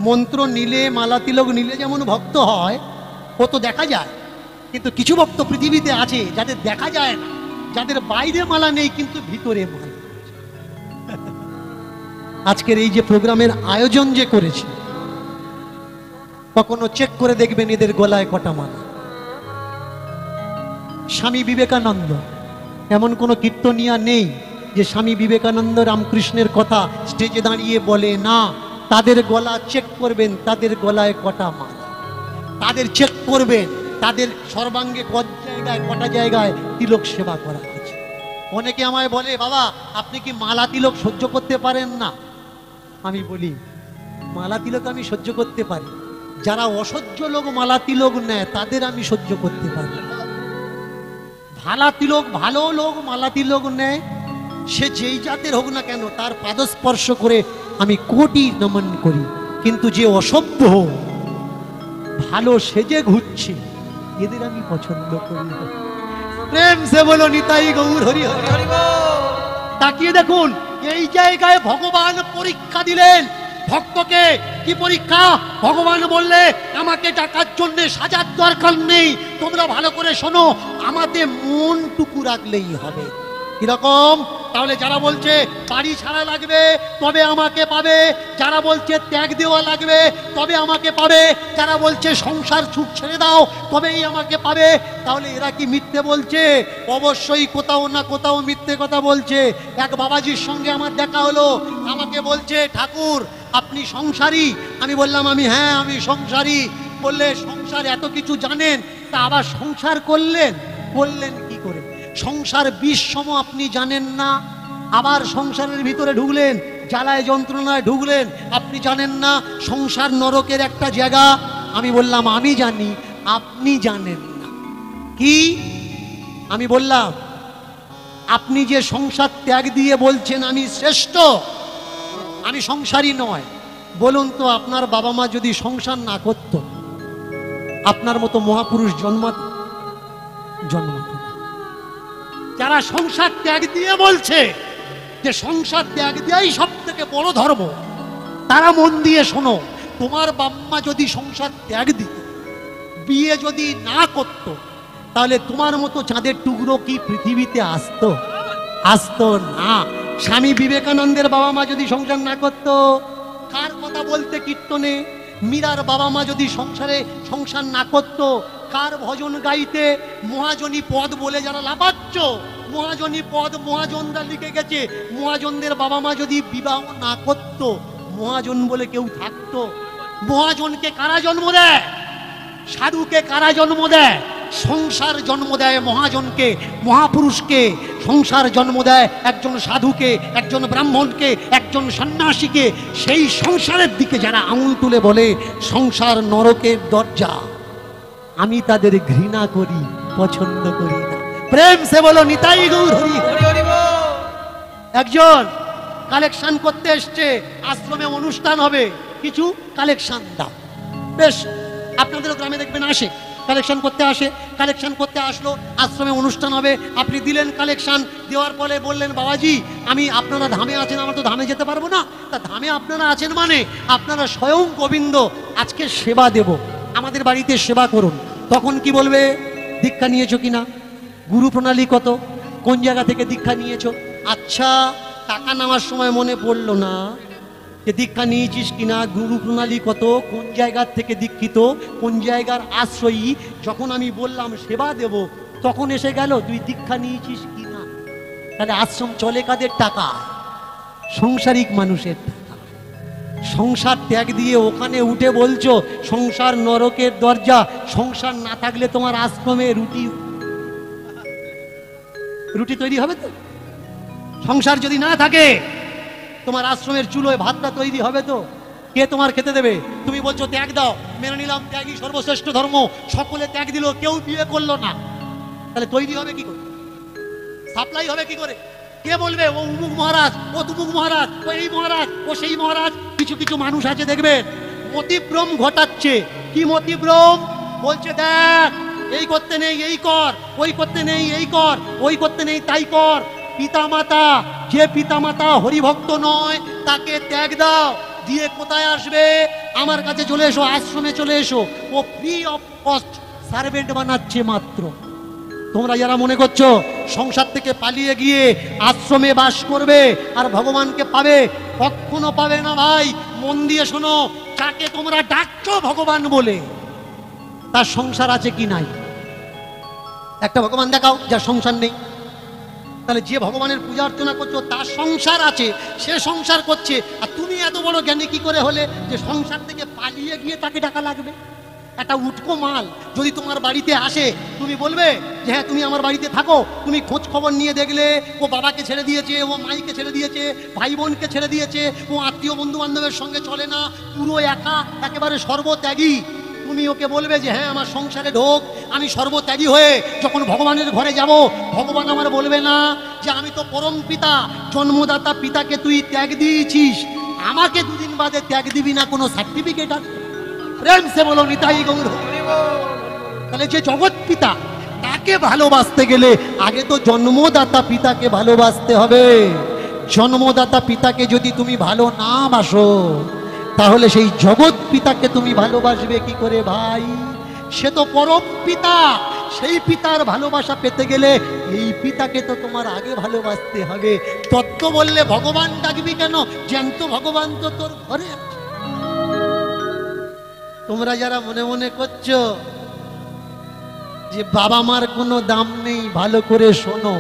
মন্ত্র নিলে মালা তিলক নিলে যেমন ভক্ত হয়, ও তো দেখা যায়, কিন্তু কিছু ভক্ত পৃথিবীতে আছে যাদের দেখা যায় না, যাদের বাইরে মালা নেই কিন্তু ভিতরে মালা। আজকের এই যে প্রোগ্রামের আয়োজন যে করেছে, কখনো চেক করে দেখবেন এদের গলায় কটা মালা। স্বামী বিবেকানন্দ, এমন কোনো কীর্তনিয়া নেই যে স্বামী বিবেকানন্দ রামকৃষ্ণের কথা স্টেজে দাঁড়িয়ে বলে না। তাদের গলা চেক করবেন, তাদের গলায় কটা মালা, তাদের চেক করবেন, তাদের সর্বাঙ্গে কটা জায়গায় তিলক সেবা করা আছে। অনেকে আমায় বলে, বাবা আপনি কি মালা তিলক সহ্য করতে পারেন না? আমি বলি, মালা তিলক আমি সহ্য করতে পারি, যারা অসহ্য লোক মালা তিলক নেয় তাদের আমি সহ্য করতে পারি। ভালা তিলক, ভালো লোক মালা তিলক নেয়, সে যেই জাতের হোক না কেন তার পাদস্পর্শ করে আমি কোটি নমন করি। কিন্তু যে অসভ্য ভালো সেজে ঘুরছে এদের আমি পছন্দ করি না। প্রেম সে বলো নিতাই গৌর হরি হরি হরি। তাকিয়ে দেখুন, এই জায়গায় ভগবান পরীক্ষা দিলেন ভক্তকে। কি পরীক্ষা? ভগবান বললে আমাকে ডাকার জন্য সাজার দরকার নেই, তোমরা ভালো করে শোনো, আমাদের মনটুকু রাখলেই হবে। কিরকম? তাহলে যারা বলছে বাড়ি ছাড়া লাগবে তবে আমাকে পাবে, যারা বলছে ত্যাগ দেওয়া লাগবে তবে আমাকে পাবে, যারা বলছে সংসার সুখ ছেড়ে দাও তবেই আমাকে পাবে, তাহলে এরা কি মিথ্যে বলছে? অবশ্যই কোথাও না কোথাও মিথ্যে কথা বলছে। এক বাবাজির সঙ্গে আমার দেখা হলো, আমাকে বলছে ঠাকুর আপনি সংসারী? আমি বললাম হ্যাঁ আমি সংসারী। বললে সংসার এত কিছু জানেন, তা আবার সংসার করলেন কি করে? সংসার বিষম আপনি জানেন না, আবার সংসারের ভিতরে ঢুকলেন, জ্বালায় যন্ত্রণায় ঢুকলেন, আপনি জানেন না সংসার নরকের একটা জায়গা। আমি বললাম আমি জানি, আপনি জানেন না। কি? আমি বললাম আপনি যে সংসার ত্যাগ দিয়ে বলছেন আমি শ্রেষ্ঠ, আমি সংসারী নয়, বলুন তো আপনার বাবা মা যদি সংসার না করত, আপনার মতো মহাপুরুষ জন্মাত? যারা সংসার ত্যাগ দিয়ে বলছে যে সংসার ত্যাগ দেওয়াই সব থেকে বড় ধর্ম, তারা মন দিয়ে শোনো, তোমার বাম্মা যদি সংসার ত্যাগ দিত, বিয়ে যদি না করত, তাহলে তোমার মতো চাঁদের টুকরো কি পৃথিবীতে আসতো? আসতো না। স্বামী বিবেকানন্দের বাবা মা যদি সংসার না করত, কার কথা বলতে কীর্তনে? মীরার বাবা মা যদি সংসার না করত, কার ভজন গাইতে? মহাজনী পদ বলে যারা লাপাচ্ছ, মহাজনী পদ মহাজনরা লিখে গেছে, মহাজনদের বাবা মা যদি বিবাহ না করত, মহাজন বলে কেউ থাকতো? মহাজনকে কারা জন্ম দেয়? সাধুকে কারা জন্ম দেয়? সংসার জন্ম দেয় মহাজনকে, মহাপুরুষকে। সংসার জন্ম দেয় একজন সাধুকে, একজন ব্রাহ্মণকে, একজন সন্ন্যাসীকে। সেই সংসারের দিকে যারা আঙুল তুলে বলে সংসার নরকের দরজা, আমি তাদের ঘৃণা করি, পছন্দ করি না। প্রেম সে বলো নিতাই গৌর হরি হরি। একজন কালেকশন করতে এসছে, আশ্রমে অনুষ্ঠান হবে, কিছু কালেকশন দাও। বেশ, আপনাদের গ্রামে দেখবেন আসে, কালেকশন করতে আসে, কালেকশন করতে আসলো, আশ্রমে অনুষ্ঠান হবে, আপনি দিলেন কালেকশন। দেওয়ার পরে বললেন বাবাজি আমি আপনারা ধামে আছেন, আমরা তো ধামে যেতে পারবো না, তা ধামে আপনারা আছেন মানে আপনারা স্বয়ং গোবিন্দ, আজকে সেবা দেব, আমাদের বাড়িতে সেবা করুন। তখন কি বলবে? দীক্ষা নিয়েছো কিনা? গুরু প্রণালী কত? কোন জায়গা থেকে দীক্ষা নিয়েছো? আচ্ছা, টাকা নেওয়ার সময় মনে পড়লো না যে দীক্ষা নিয়েছিস কিনা, গুরু প্রণালী কত, কোন জায়গার থেকে দীক্ষিত, কোন জায়গার আশ্রয়ী। যখন আমি বললাম সেবা দেব, তখন এসে গেল তুই দীক্ষা নিয়েছিস কিনা। তাহলে আশ্রম চলে কাদের টাকা? সংসারিক মানুষের টাকা। সংসার ত্যাগ দিয়ে ওখানে উঠে বলছো সংসার নরকের দরজা। সংসার না থাকলে তোমার আশ্রমে রুটি তৈরি হবে তো? সংসার যদি না থাকে তোমার আশ্রমের চুলোয় ভাতটা তৈরি হবে তো? কে তোমার খেতে দেবে? তুমি বলছো ত্যাগ দাও, মেনে নিলাম ত্যাগই সর্বশ্রেষ্ঠ ধর্ম, সকলে ত্যাগ দিল, কেউ বিয়ে করলো না, তাহলে তৈরি হবে কি করে? সাপ্লাই হবে কি করে? কে বলবে ও উমুক মহারাজ, ও তুমুক মহারাজ, ও এই মহারাজ, ও সেই মহারাজ? কিছু কিছু মানুষ আছে দেখবেন মতিভ্রম ঘটাচ্ছে। কি মতিভ্রম? বলছে দেখ এই করতে নেই এই কর, ওই করতে নেই এই কর, ওই করতে নেই তাই কর। পিতামাতা, যে পিতামাতা হরিভক্ত নয় তাকে ত্যাগ দাও, দিয়ে কোথায় আসবে? আমার কাছে চলে এসো, আশ্রমে চলে এসো। ও ফ্রি অফ কস্ট সার্ভেন্ট বানাচ্ছে মাত্র। তোমরা যারা মনে করছো সংসার থেকে পালিয়ে গিয়ে আশ্রমে বাস করবে আর ভগবানকে পাবে, কখনো পাবে না ভাই। মন দিয়ে শোনো, যাকে তোমরা ডাকছো ভগবান বলে, তার সংসার আছে কি নাই? একটা ভগবান দেখাও যার সংসার নেই। তাহলে যে ভগবানের পূজা অর্চনা করছো তার সংসার আছে, সে সংসার করছে। আর তুমি এত বড় জ্ঞানী কি করে হলে যে সংসার থেকে পালিয়ে গিয়ে তাকে ডাকা লাগবে? একটা উটকো মাল যদি তোমার বাড়িতে আসে, তুমি বলবে যে হ্যাঁ তুমি আমার বাড়িতে থাকো। তুমি খোঁজ খবর নিয়ে দেখলে ও বাবাকে ছেড়ে দিয়েছে, ও মাইকে ছেড়ে দিয়েছে, ভাই বোনকে ছেড়ে দিয়েছে, ও আত্মীয় বন্ধু বান্ধবের সঙ্গে চলে না, পুরো একা, একেবারে সর্বত্যাগী। তুমি ওকে বলবে যে হ্যাঁ আমার সংসারে ঢোক, আমি সর্বত্যাগী হয়ে যখন ভগবানের ঘরে যাব, ভগবান আমার বলবে না যে আমি তো পরম পিতা, জন্মদাতা পিতাকে তুই ত্যাগ দিয়েছিস, আমাকে দুদিন বাদে ত্যাগ দিবি না, কোনো সার্টিফিকেট আছে? প্রেম সে বলো নিতাই গৌর। তাহলে যে জগৎ পিতা, তাকে ভালোবাসতে গেলে আগে তো জন্মদাতা পিতাকে ভালোবাসতে হবে। জন্মদাতা পিতাকে যদি তুমি ভালো না বাসো, তাহলে সেই জগৎ পিতাকে তুমি ভালোবাসবে কি করে ভাই? সে তো পরম পিতা। সেই পিতার ভালোবাসা পেতে গেলে এই পিতাকে তো তোমার আগে ভালোবাসতে হবে। তত্ত্ব বললে ভগবান ডাকবি কেন? জ্যান্ত ভগবান তো তোর ঘরে আছে। তোমরা যারা মনে মনে করছো যে বাবা মার কোনো দাম নেই, ভালো করে শোনো।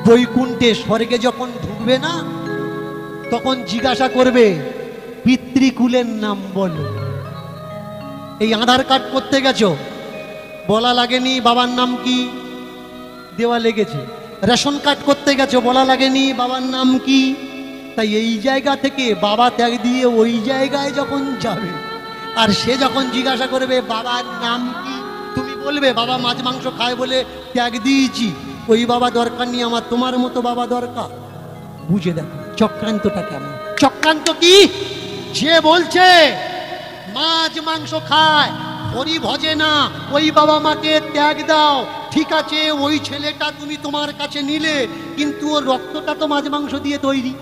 বৈকুণ্ঠে স্বর্গে যখন ঢুকবে না, তখন জিজ্ঞাসা করবে পিতৃকুলের নাম বলো। এই আধার কার্ড করতে গেছো, বলা লাগেনি বাবার নাম কি, দেওয়া লেগেছে। রেশন কার্ড করতে গেছো, বলা লাগেনি বাবার নাম কি। তাই এই জায়গা থেকে বাবা ত্যাগ দিয়ে ওই জায়গায় যখন যাবে, আর সে যখন জিজ্ঞাসা করবে বাবার নাম কি, তুমি বলবে বাবা মাছ মাংস খায় বলে ত্যাগ দিয়েছি, ওই বাবা দরকার নেই, আমার তোমার মতো বাবা দরকার। বুঝে দেখো চক্রান্তটা কেমন। চক্রান্ত কি? যে বলছে মাছ মাংস খায়, হরি ভজে না, ওই বাবা মাকে ত্যাগ দাও। ঠিক আছে, ওই ছেলেটা তুমি তোমার কাছে নিলে, কিন্তু ওর রক্তটা তো মাছ মাংস দিয়ে তৈরি,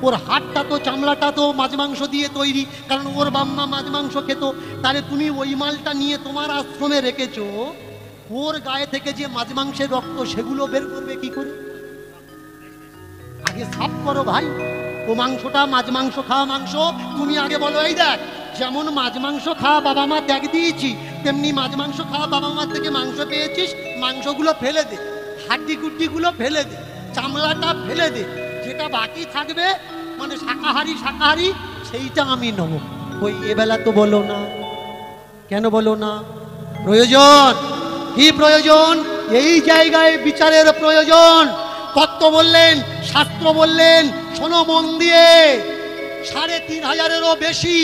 ওর হাড়টা তো, চামড়াটা তো মাছ মাংস দিয়ে তৈরি, কারণ ওর বাম্মা মাছ মাংস খেত। তাহলে তুমি ওই মালটা নিয়ে তোমার আশ্রমে রেখেছো, ওর গায়ে থেকে যে মাছ মাংসের রক্ত সেগুলো বের করবে কি করে? আগে সাফ করো ভাই। ও মাংসটা মাছ মাংস খাওয়া মাংস, তুমি আগে বলো এই দেখ, যেমন মাছ মাংস খাওয়া বাবা মা ত্যাগ দিয়েছি, তেমনি মাছ মাংস খাওয়া বাবা মা থেকে মাংস পেয়েছিস, মাংসগুলো ফেলে দে, হাড্ডি গুড্ডিগুলো ফেলে দে, চামড়াটা ফেলে দে, যেটা বাকি থাকবে মানে শাকাহারি শাকাহারি সেইটা আমি নেব। ওই এবেলা তো বলো না, কেন বলো না? প্রয়োজন কি? প্রয়োজন এই জায়গায় বিচারের প্রয়োজন। তত্ত্ব বললেন, শাস্ত্র বললেন, শোনো মন দিয়ে, ৩৫০০-এরও বেশি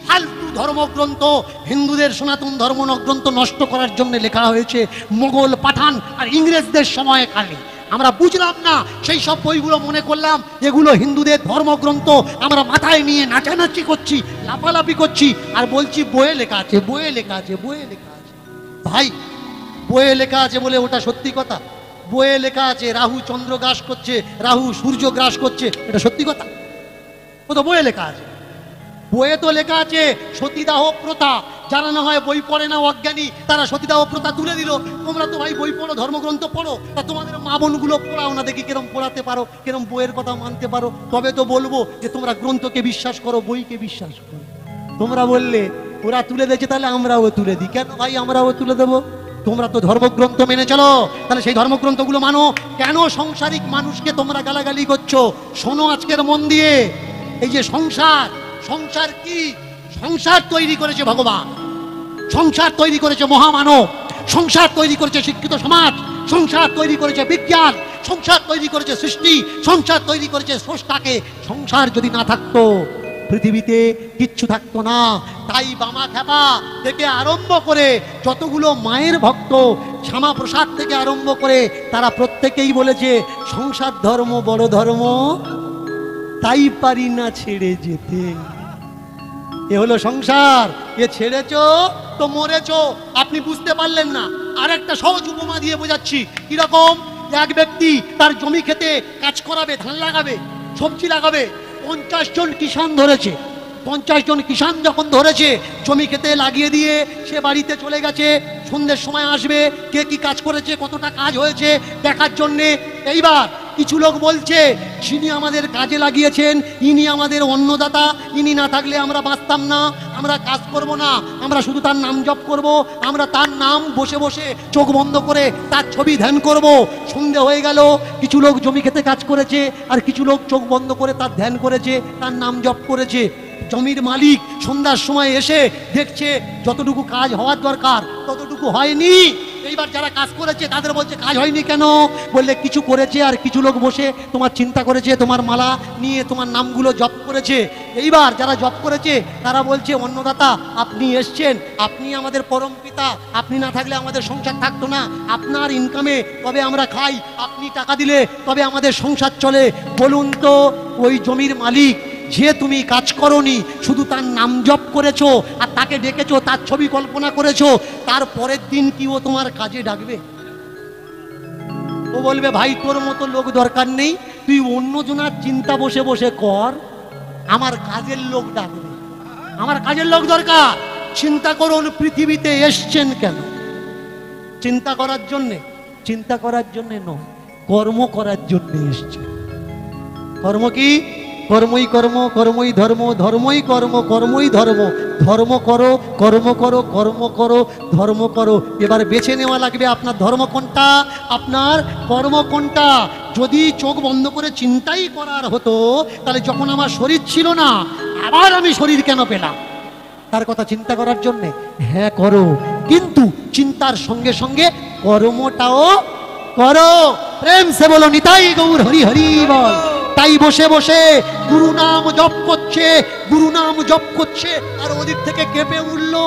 ফালতু ধর্মগ্রন্থ হিন্দুদের সনাতন ধর্ম গ্রন্থ নষ্ট করার জন্য লেখা হয়েছে মোগল, পাঠান আর ইংরেজদের সময়কালে। আমরা বুঝলাম না, সেই সব বইগুলো মনে করলাম এগুলো হিন্দুদের ধর্মগ্রন্থ। আমরা মাথায় নিয়ে নাচানাচি করছি, লাফালাফি করছি, আর বলছি বইয়ে লেখা আছে, বইয়ে লেখা আছে, বইয়ে লেখা আছে। ভাই বইয়ে লেখা আছে বলে ওটা সত্যি কথা? বইয়ে লেখা আছে রাহু চন্দ্র গ্রাস করছে, রাহু সূর্য গ্রাস করছে, এটা সত্যি কথা? ও তো বইয়ে লেখা আছে। বইয়ে তো লেখা আছে সতীদাহ প্রথা। যারা না হয় বই পড়ে না, অজ্ঞানী, তারা সতীদাহ প্রথা তুলে দিল। তোমরা তো ভাই বই পড়ো, ধর্মগ্রন্থ পড়ো, তা তোমাদের মা বোনগুলো পড়াও না, দেখি কিরম পড়াতে পারো, কিরম বইয়ের কথা মানতে পারো। তবে তো বলবো যে তোমরা গ্রন্থকে বিশ্বাস করো, বইকে বিশ্বাস করো। তোমরা বললে ওরা তুলে দিয়েছে, তাহলে আমরাও তুলে দিই। কেন ভাই আমরাও তুলে দেবো? তোমরা তো ধর্মগ্রন্থ মেনে চলো, তাহলে সেই ধর্মগ্রন্থগুলো মানো। কেন সংসারিক মানুষকে তোমরা গালাগালি করছো? শোনো আজকের মন দিয়ে, এই যে সংসার, সংসার কি? সংসার তৈরি করেছে ভগবান, সংসার তৈরি করেছে মহামানব, সংসার তৈরি করেছে শিক্ষিত সমাজ, সংসার তৈরি করেছে বিজ্ঞান, সংসার তৈরি করেছে সৃষ্টি, সংসার তৈরি করেছে স্রষ্টাকে। সংসার যদি না থাকতো পৃথিবীতে কিচ্ছু থাকতো না। তাই বামা খেপা থেকে আরম্ভ করে যতগুলো মায়ের ভক্ত, শ্যামা প্রসাদ থেকে আরম্ভ করে, তারা প্রত্যেকেই বলেছে সংসার ধর্ম বড় ধর্ম, তাই পারি না ছেড়ে যেতে। এ হলো সংসার, এ ছেড়েছো তো মরেছো। আপনি বুঝতে পারলেন না, আর একটা সহজ উপমা দিয়ে বোঝাচ্ছি। কিরকম? এক ব্যক্তি তার জমি খেতে কাজ করাবে, ধান লাগাবে, সবজি লাগাবে, 50 জন কিষান ধরেছে। 50 জন কিষান যখন ধরেছে, জমি খেতে লাগিয়ে দিয়ে সে বাড়িতে চলে গেছে। সন্ধ্যের সময় আসবে, কে কি কাজ করেছে, কতটা কাজ হয়েছে দেখার জন্যে। এইবার কিছু লোক বলছে, যিনি আমাদের কাজে লাগিয়েছেন ইনি আমাদের অন্নদাতা, ইনি না থাকলে আমরা বাঁচতাম না, আমরা কাজ করব না, আমরা শুধু তার নাম জপ করব, আমরা তার নাম বসে বসে চোখ বন্ধ করে তার ছবি ধ্যান করব। সন্ধে হয়ে গেল, কিছু লোক জমি খেতে কাজ করেছে, আর কিছু লোক চোখ বন্ধ করে তার ধ্যান করেছে, তার নাম জপ করেছে। জমির মালিক সন্ধ্যার সময় এসে দেখছে যতটুকু কাজ হওয়ার দরকার ততটুকু হয়নি। এইবার যারা কাজ করেছে তাদের বলছে, কাজ হয়নি কেন? বললে কিছু করেছে, আর কিছু লোক বসে তোমার চিন্তা করেছে, তোমার মালা নিয়ে তোমার নামগুলো জপ করেছে। এইবার যারা জপ করেছে তারা বলছে, অন্নদাতা আপনি এসছেন, আপনি আমাদের পরম পিতা, আপনি না থাকলে আমাদের সংসার থাকতো না, আপনার ইনকামে তবে আমরা খাই, আপনি টাকা দিলে তবে আমাদের সংসার চলে। বলুন তো, ওই জমির মালিক যে তুমি কাজ করনি, শুধু তার নাম জপ করেছো আর তাকে ডেকেছো, তার ছবি কল্পনা করেছো, তার পরের দিন কি ও তোমার কাজে ডাকবে? ও বলবে, ভাই তোর মতো লোক দরকার নেই, তুই অন্যজনার চিন্তা বসে বসে কর, আমার কাজের লোক ডাকবে, আমার কাজের লোক দরকার। চিন্তা করুন, পৃথিবীতে এসছেন কেন? চিন্তা করার জন্যে? চিন্তা করার জন্যে নয়, কর্ম করার জন্য এসছে। কর্ম কি? কর্মই কর্ম, কর্মই ধর্ম, ধর্মই কর্ম, কর্মই ধর্ম। ধর্ম করো, কর্ম করো, কর্ম করো, ধর্ম করো। এবার বেছে নেওয়া লাগবে আপনার ধর্ম কোনটা, আপনার কর্ম কোনটা। যদি চোখ বন্ধ করে চিন্তাই করার হতো, তাহলে যখন আমার শরীর ছিল না, আবার আমি শরীর কেন পেলাম? তার কথা চিন্তা করার জন্যে। হ্যাঁ করো, কিন্তু চিন্তার সঙ্গে সঙ্গে কর্মটাও করো। প্রেম সে বলো নিতাই গৌর হরি হরি বল। তাই বসে বসে গুরু নাম জপ করছে, গুরু নাম জপ করছে, আর ওদিক থেকে কেঁপে উঠলো